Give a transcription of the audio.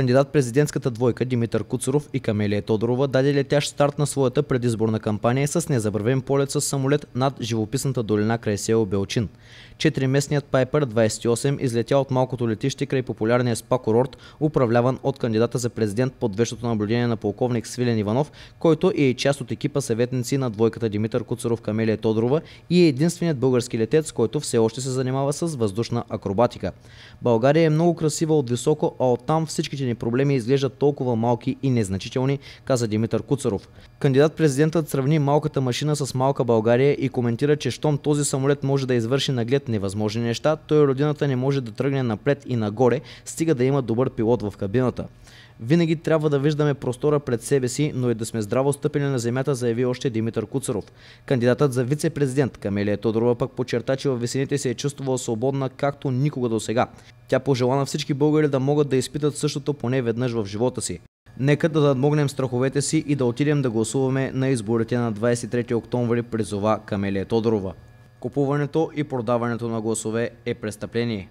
Кандидат-президентската двойка Димитър Куцуров и Камелия Тодорова даде летящ старт на своята предизборна кампания с незабравим полет с самолет над живописната долина край село Белчин. 4-местният Пайпер 28 излетя от малкото летище край популярния спа курорт, управляван от кандидата за президент под вещото наблюдение на полковник Свилен Иванов, който е и част от екипа съветници на двойката Димитър Куцуров Камелия Тодорова и е единственият български летец, който все още се занимава с въздушна акробатика. България е много красива от високо, а оттам всичките ни проблеми изглеждат толкова малки и незначителни, каза Димитър Куцуров. Кандидат-президентът сравни малката машина с малка България и коментира, че щом този самолет може да извърши наглед невъзможни неща, той родината не може да тръгне напред и нагоре, стига да има добър пилот в кабината. Винаги трябва да виждаме простора пред себе си, но и да сме здраво стъпили на земята, заяви още Димитър Куцуров. Кандидатът за вице-президент Камелия Тодорова пък подчерта, че във весените се е чувствала свободна както никога досега. Тя пожела на всички българи да могат да изпитат същото поне веднъж в живота си. Нека да надмогнем страховете си и да отидем да гласуваме на изборите на 23 октомври, призова Камелия Тодорова. Купуването и продаването на гласове е престъпление.